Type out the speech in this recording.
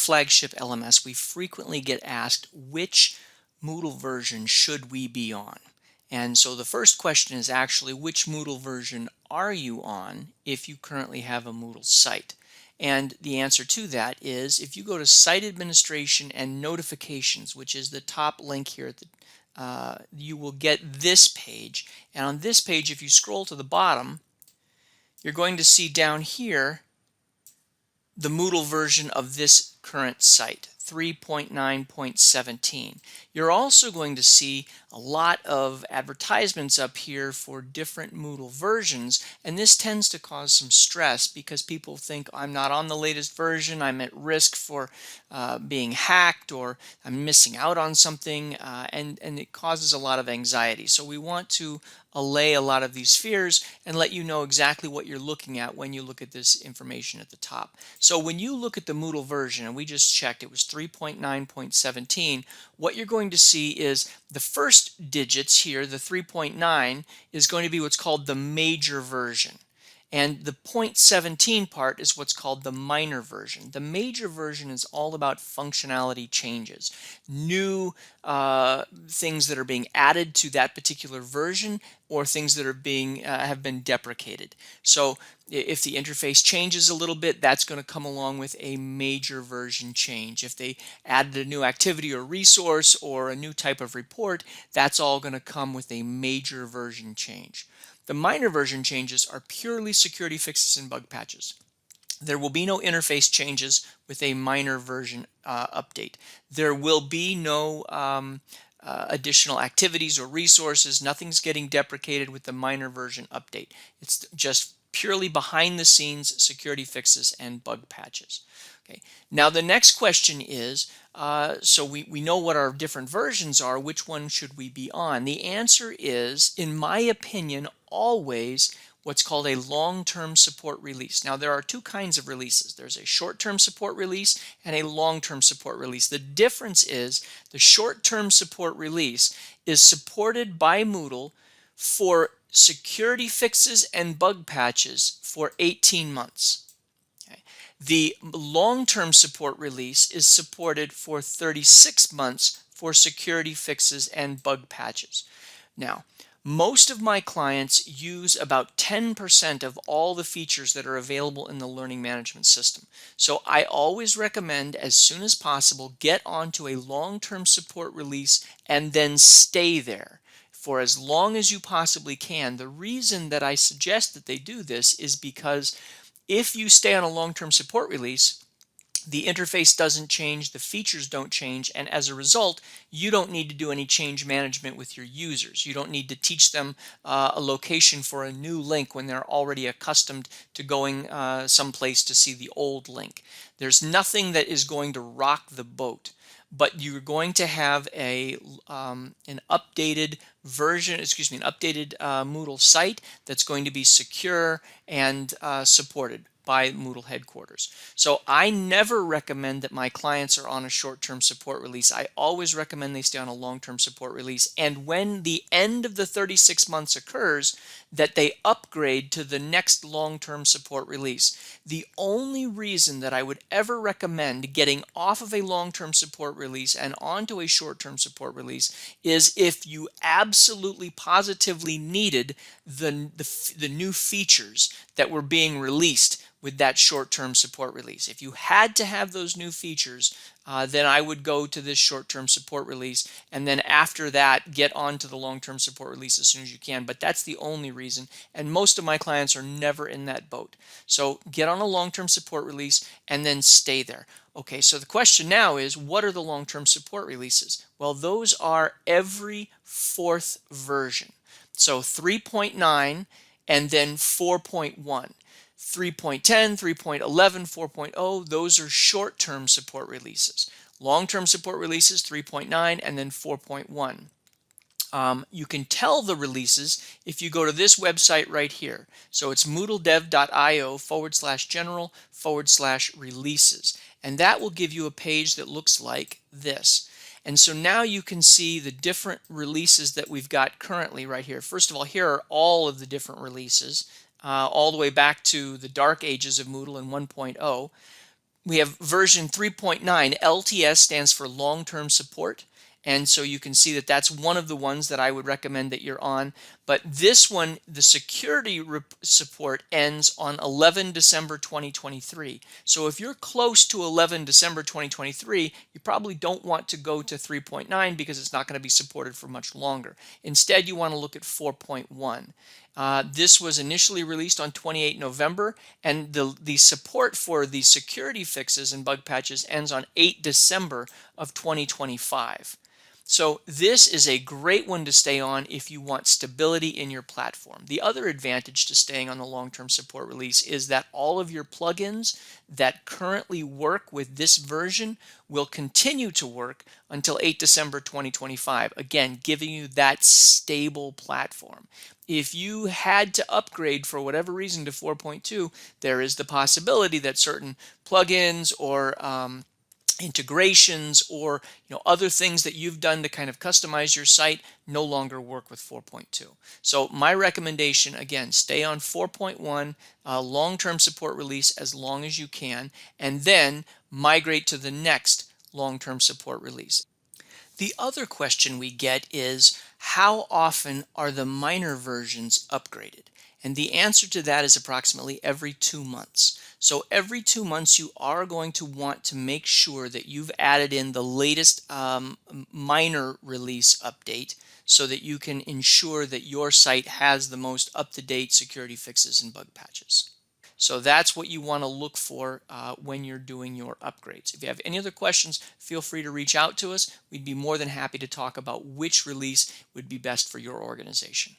flagship LMS, we frequently get asked which Moodle version should we be on. And so the first question is actually which Moodle version are you on if you currently have a Moodle site? And the answer to that is if you go to Site Administration and Notifications, which is the top link here at the you will get this page. And on this page, if you scroll to the bottom, you're going to see down here the Moodle version of this current site, 3.9.17. You're also going to see a lot of advertisements up here for different Moodle versions, and this tends to cause some stress because people think I'm not on the latest version, I'm at risk for being hacked, or I'm missing out on something, and it causes a lot of anxiety. So we want to allay a lot of these fears and let you know exactly what you're looking at when you look at this information at the top. So when you look at the Moodle version, and we just checked, it was 3.9.17, what you're going to see is the first digits here, the 3.9, is going to be what's called the major version. And the 0.17 part is what's called the minor version. The major version is all about functionality changes, new things that are being added to that particular version, or things that are being have been deprecated. So if the interface changes a little bit, that's going to come along with a major version change. If they added a new activity or resource or a new type of report, that's all going to come with a major version change. The minor version changes are purely security fixes and bug patches. There will be no interface changes with a minor version update. There will be no additional activities or resources. Nothing's getting deprecated with the minor version update. It's just purely behind the scenes security fixes and bug patches. Okay. Now the next question is, so we know what our different versions are, which one should we be on? The answer is, in my opinion, always what's called a long-term support release. Now there are two kinds of releases. There's a short-term support release and a long-term support release. The difference is the short-term support release is supported by Moodle for security fixes and bug patches for 18 months. The long-term support release is supported for 36 months for security fixes and bug patches. Now, most of my clients use about 10% of all the features that are available in the learning management system. So I always recommend, as soon as possible, get onto a long-term support release and then stay there for as long as you possibly can. The reason that I suggest that they do this is because if you stay on a long-term support release, the interface doesn't change, the features don't change, and as a result, you don't need to do any change management with your users. You don't need to teach them a location for a new link when they're already accustomed to going someplace to see the old link. There's nothing that is going to rock the boat, but you're going to have an updated version, an updated Moodle site that's going to be secure and supported by Moodle headquarters. So I never recommend that my clients are on a short-term support release. I always recommend they stay on a long-term support release, and when the end of the 36 months occurs, that they upgrade to the next long-term support release. The only reason that I would ever recommend getting off of a long-term support release and onto a short-term support release is if you absolutely positively needed the new features that were being released with that short-term support release. If you had to have those new features, then I would go to this short-term support release, and then after that, get onto the long-term support release as soon as you can. But that's the only reason, and most of my clients are never in that boat. So get on a long-term support release and then stay there. Okay, so the question now is, what are the long-term support releases? Well, those are every fourth version. So 3.9 and then 4.1. 3.10, 3.11, 4.0, those are short-term support releases. Long-term support releases, 3.9 and then 4.1. You can tell the releases if you go to this website right here. So it's moodledev.io/general/releases. And that will give you a page that looks like this. And so now you can see the different releases that we've got currently right here. First of all, here are all of the different releases, all the way back to the dark ages of Moodle in 1.0. We have version 3.9. LTS stands for long-term support. And so you can see that that's one of the ones that I would recommend that you're on. But this one, the security support ends on 11 December 2023. So if you're close to 11 December 2023, you probably don't want to go to 3.9 because it's not going to be supported for much longer. Instead, you want to look at 4.1. This was initially released on 28 November, and the support for the security fixes and bug patches ends on 8 December of 2025. So this is a great one to stay on if you want stability in your platform. The other advantage to staying on the long-term support release is that all of your plugins that currently work with this version will continue to work until 8 December 2025, again, giving you that stable platform. If you had to upgrade for whatever reason to 4.2, there is the possibility that certain plugins or integrations or other things that you've done to kind of customize your site no longer work with 4.2. So my recommendation, again, stay on 4.1 long-term support release as long as you can, and then migrate to the next long-term support release. The other question we get is, how often are the minor versions upgraded? And the answer to that is approximately every 2 months. So every 2 months, you are going to want to make sure that you've added in the latest minor release update so that you can ensure that your site has the most up-to-date security fixes and bug patches. So that's what you want to look for when you're doing your upgrades. If you have any other questions, feel free to reach out to us. We'd be more than happy to talk about which release would be best for your organization.